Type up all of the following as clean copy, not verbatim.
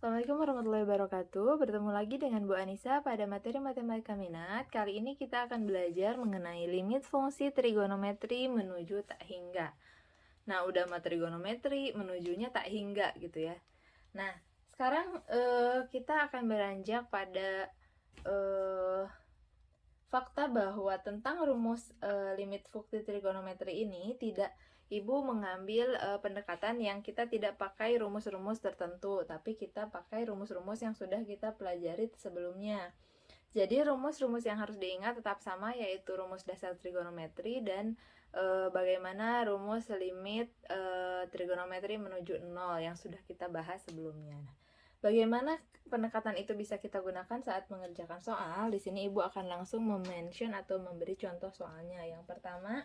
Assalamualaikum warahmatullahi wabarakatuh. Bertemu lagi dengan Bu Anissa pada materi matematika minat. Kali ini kita akan belajar mengenai limit fungsi trigonometri menuju tak hingga. Nah, udah mah trigonometri menujunya tak hingga gitu ya. Nah, sekarang kita akan beranjak pada eh, fakta bahwa tentang rumus limit fungsi trigonometri ini tidak Ibu mengambil pendekatan yang kita tidak pakai rumus-rumus tertentu, tapi kita pakai rumus-rumus yang sudah kita pelajari sebelumnya. Jadi rumus-rumus yang harus diingat tetap sama, yaitu rumus dasar trigonometri dan bagaimana rumus limit trigonometri menuju 0 yang sudah kita bahas sebelumnya. Nah, bagaimana pendekatan itu bisa kita gunakan saat mengerjakan soal? Di sini Ibu akan langsung mention atau memberi contoh soalnya. Yang pertama,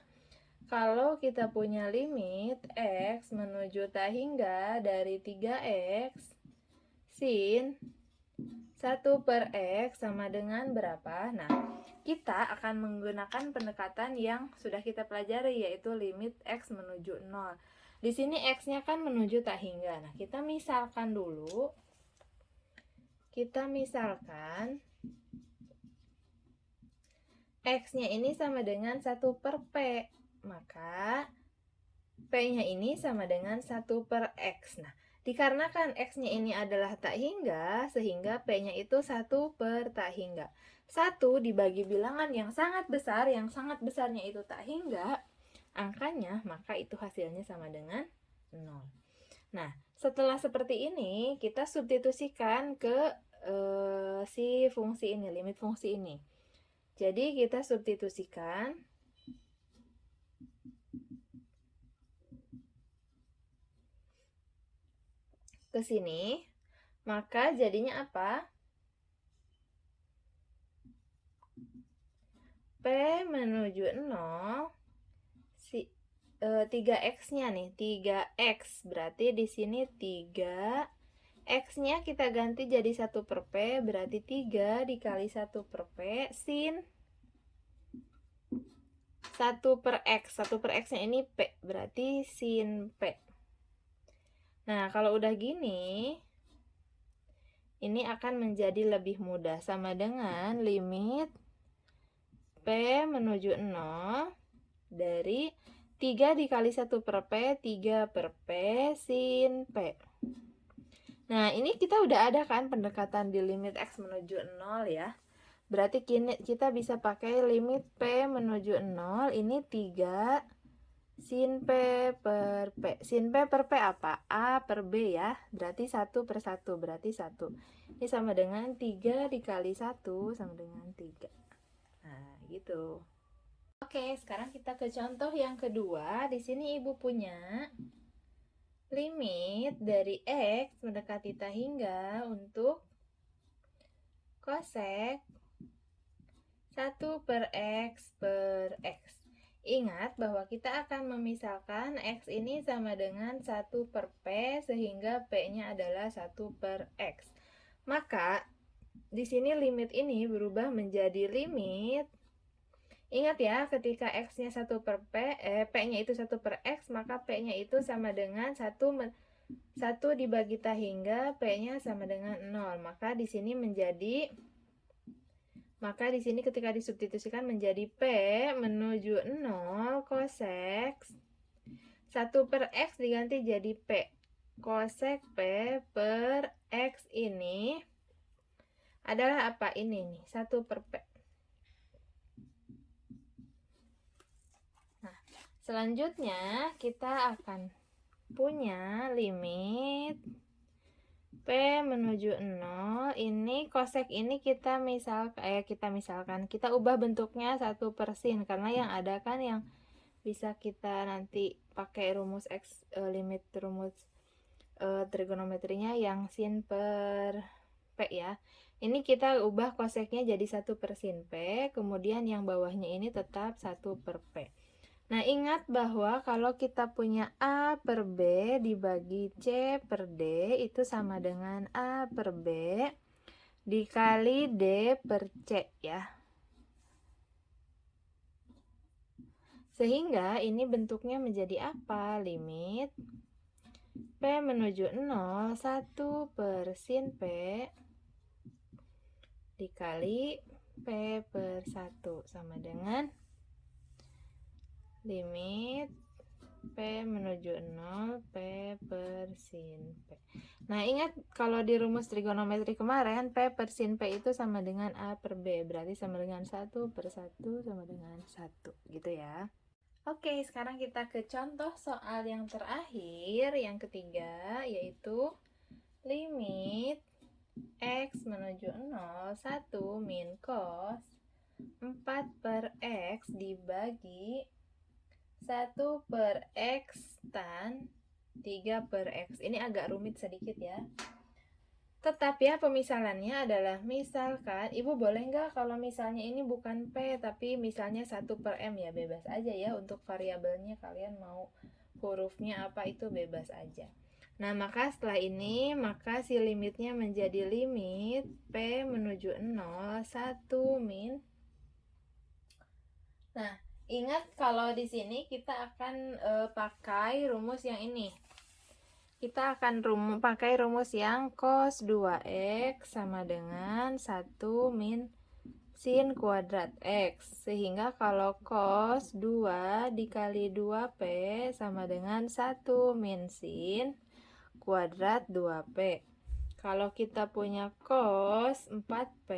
kalau kita punya limit X menuju tak hingga dari 3X sin 1/X sama dengan berapa? Nah, kita akan menggunakan pendekatan yang sudah kita pelajari, yaitu limit X menuju 0. Di sini X-nya kan menuju tak hingga. Nah, kita misalkan dulu. X-nya ini sama dengan 1/P. Maka P-nya ini sama dengan 1/X. Nah, dikarenakan X-nya ini adalah tak hingga, sehingga P-nya itu 1 tak hingga. 1 dibagi bilangan yang sangat besar, yang sangat besarnya itu tak hingga, angkanya, maka itu hasilnya sama dengan 0. Nah, setelah seperti ini, kita substitusikan ke si fungsi ini, limit fungsi ini. Jadi, kita substitusikan ke sini, maka jadinya apa? P menuju 0, 3X-nya nih, 3X. Berarti di sini 3, X-nya kita ganti jadi 1/P, berarti 3 dikali 1/P sin 1/X. 1/X-nya ini P, berarti sin P. Nah, kalau udah gini, ini akan menjadi lebih mudah, sama dengan limit P menuju 0 dari 3 dikali 1/P, 3/P sin P. Nah, ini kita udah ada kan pendekatan di limit X menuju 0 ya. Berarti kita bisa pakai limit P menuju 0, ini 3 sin P per P. Sin P per P apa? A per B ya. Berarti 1/1, berarti 1. Ini sama dengan 3 dikali 1 sama dengan 3. Nah, gitu. Oke, sekarang kita ke contoh yang kedua. Di sini Ibu punya limit dari X mendekati tak hingga untuk cosec 1/X per X. Ingat bahwa kita akan memisahkan X ini sama dengan 1/P, sehingga P-nya adalah 1/X. Maka, di sini limit ini berubah menjadi limit. Ingat ya, ketika X-nya 1/P, P-nya itu 1/X, maka P-nya itu sama dengan 1 dibagi tak hingga, P-nya sama dengan 0. Maka di sini ketika disubstitusikan menjadi P menuju 0 cosec 1/X diganti jadi P. Cosec P per X ini adalah apa? Ini nih, 1/P. Nah, selanjutnya kita akan punya limit P menuju 0. Ini cosec ini kita misalkan kita ubah bentuknya 1/sin, karena yang ada kan yang bisa kita nanti pakai rumus limit rumus trigonometrinya yang sin per P ya. Ini kita ubah cosecnya jadi 1/sin P, kemudian yang bawahnya ini tetap 1/P. Nah, ingat bahwa kalau kita punya A per B dibagi C per D itu sama dengan A per B dikali D per C ya. Sehingga ini bentuknya menjadi apa? Limit P menuju 0, 1 per sin P dikali P per 1 sama dengan limit P menuju 0, P per sin P. Nah, ingat kalau di rumus trigonometri kemarin, P per sin P itu sama dengan A per B. Berarti sama dengan 1 per 1 sama dengan 1. Gitu ya. Oke, sekarang kita ke contoh soal yang terakhir, yang ketiga, yaitu limit X menuju 0, 1 min cos 4 per X dibagi 1 per X tan 3 per X. Ini agak rumit sedikit ya. Tetap ya, pemisalannya adalah misalkan, Ibu boleh nggak kalau misalnya ini bukan P, tapi misalnya 1 per M ya, bebas aja ya. Untuk variabelnya kalian mau hurufnya apa itu bebas aja. Nah, maka setelah ini, maka si limitnya menjadi limit P menuju 0, 1 min. Nah, ingat kalau di sini kita akan pakai rumus yang ini. Kita akan pakai rumus yang cos 2x sama dengan 1 min sin kuadrat X. Sehingga kalau cos 2 dikali 2P sama dengan 1 min sin kuadrat 2P. Kalau kita punya cos 4P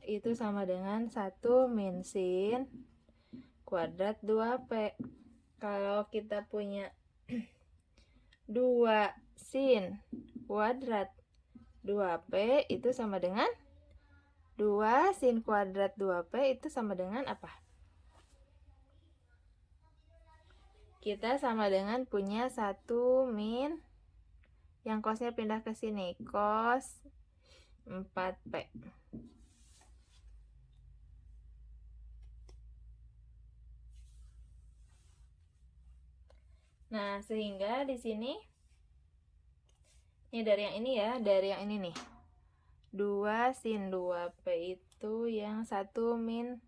itu sama dengan 1 min sin kuadrat 2P. Kalau kita punya 2 sin kuadrat 2P itu sama dengan 2 sin kuadrat 2P itu sama dengan apa? Kita sama dengan punya 1 min, yang cosnya pindah ke sini, cos 4P. Nah, sehingga di sini ini dari yang ini ya, dari yang ini nih. 2 sin 2P itu yang 1 min,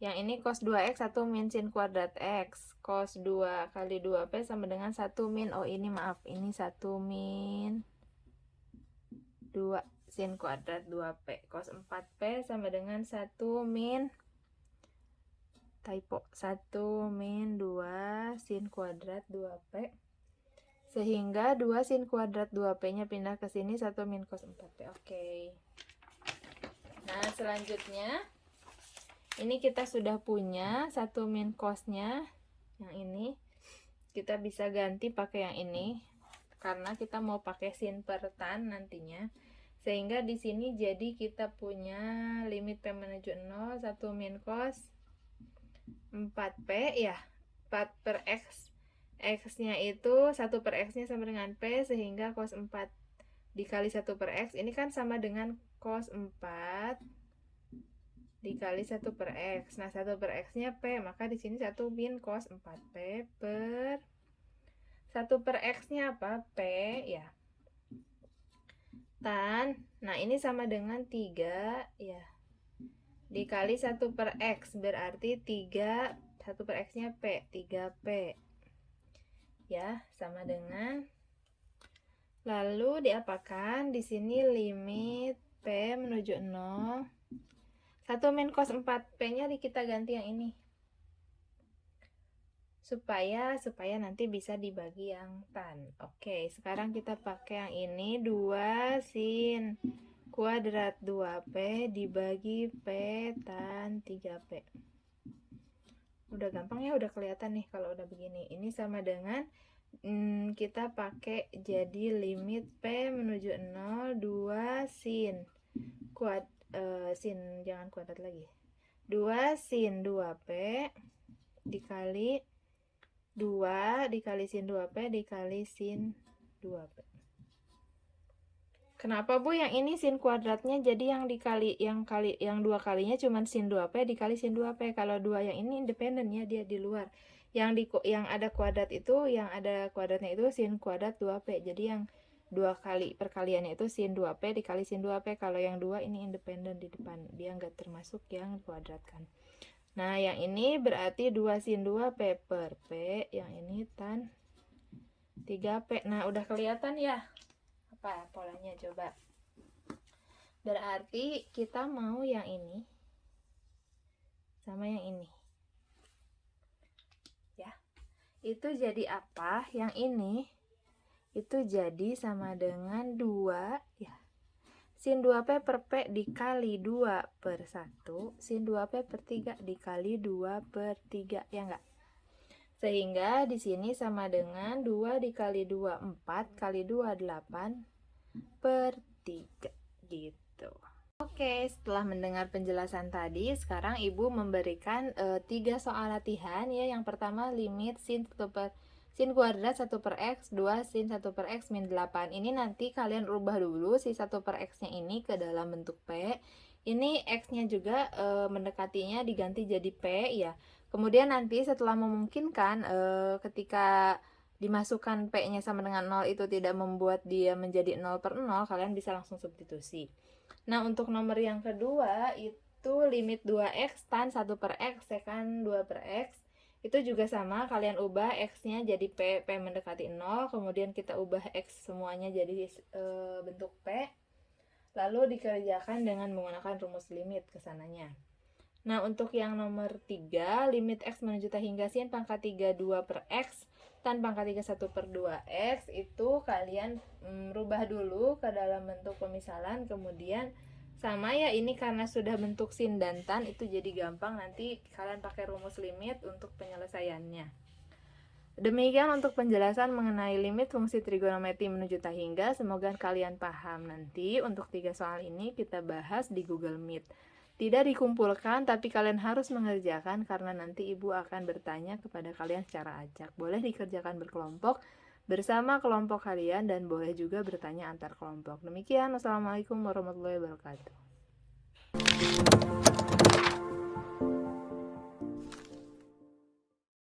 yang ini cos 2x 1 min sin kuadrat X. Cos 2 kali 2P sama dengan 1 min, oh ini maaf, ini 1 min 2 sin kuadrat 2P. Cos 4P sama dengan 1 min, typo, 1 min 2 sin kuadrat 2P. Sehingga 2 sin kuadrat 2P-nya pindah ke sini, 1 min cos 4P. Oke. Nah, selanjutnya ini kita sudah punya 1 min cosnya yang ini. Kita bisa ganti pakai yang ini karena kita mau pakai sin per tan nantinya. Sehingga di sini jadi kita punya limit P menuju 0, 1 min cos 4P ya. 4 per X. X-nya itu 1 per X-nya sama dengan P, sehingga cos 4 dikali 1 per X ini kan sama dengan cos 4 dikali 1 per X. Nah, 1 per X-nya P, maka di sini 1 min cos 4P per 1 per X-nya apa? P ya. Tan, nah ini sama dengan 3 ya. Dikali 1 per X, berarti 3, 1 per X-nya P, 3P. Ya, sama dengan, lalu diapakan? Di sini limit P menuju 0, 1 min cos 4P-nya kita ganti yang ini. Supaya nanti bisa dibagi yang tan. Oke, sekarang kita pakai yang ini, 2 sin kuadrat 2P dibagi P tan 3P. Udah gampang ya, udah kelihatan nih kalau udah begini. Ini sama dengan kita pakai jadi limit P menuju 0, 2 sin sin, jangan kuadrat lagi, 2 sin 2P dikali 2 dikali sin 2P dikali sin 2P. Kenapa Bu yang ini sin kuadratnya jadi yang dua kalinya cuma sin 2P dikali sin 2P. Kalau 2 yang ini independen ya, dia di luar. Yang ada kuadrat itu, yang ada kuadratnya itu sin kuadrat 2P. Jadi yang 2 kali perkaliannya itu sin 2P dikali sin 2P. Kalau yang 2 ini independen di depan, dia nggak termasuk yang kuadrat kan. Nah, yang ini berarti 2 sin 2P per P, yang ini tan 3P. Nah, udah kelihatan ya apa polanya, coba. Berarti kita mau yang ini sama yang ini. Ya. Itu jadi apa? Yang ini itu jadi sama dengan 2 ya. Sin 2P per P dikali 2 per 1, sin 2P per 3 dikali 2 per 3, ya enggak? Sehingga di sini sama dengan 2 dikali 2, 4, kali 2, 8 per 3, gitu. Oke, setelah mendengar penjelasan tadi, sekarang Ibu memberikan 3 soal latihan ya. Yang pertama limit sin kuadrat 1 per X, 2 sin 1 per X min 8. Ini nanti kalian rubah dulu si 1 per X nya ini ke dalam bentuk P. Ini X nya juga mendekatinya diganti jadi P ya. Kemudian nanti setelah memungkinkan ketika dimasukkan P nya sama dengan 0 itu tidak membuat dia menjadi 0 per 0, kalian bisa langsung substitusi. Nah, untuk nomor yang kedua itu limit 2X tan 1 per X sekan 2 per X. Itu juga sama, kalian ubah X-nya jadi P mendekati 0, kemudian kita ubah X semuanya jadi bentuk P, lalu dikerjakan dengan menggunakan rumus limit kesananya. Nah, untuk yang nomor 3, limit X menuju T hingga sin pangkat 3 2 per X tan pangkat 3 1 per 2X, itu kalian rubah dulu ke dalam bentuk pemisalan, kemudian sama ya, ini karena sudah bentuk sin dan tan, itu jadi gampang, nanti kalian pakai rumus limit untuk penyelesaiannya. Demikian untuk penjelasan mengenai limit fungsi trigonometri menuju tak hingga. Semoga kalian paham. Nanti untuk 3 soal ini kita bahas di Google Meet. Tidak dikumpulkan, tapi kalian harus mengerjakan karena nanti Ibu akan bertanya kepada kalian secara acak. Boleh dikerjakan berkelompok bersama kelompok kalian dan boleh juga bertanya antar kelompok. Demikian, wassalamualaikum warahmatullahi wabarakatuh.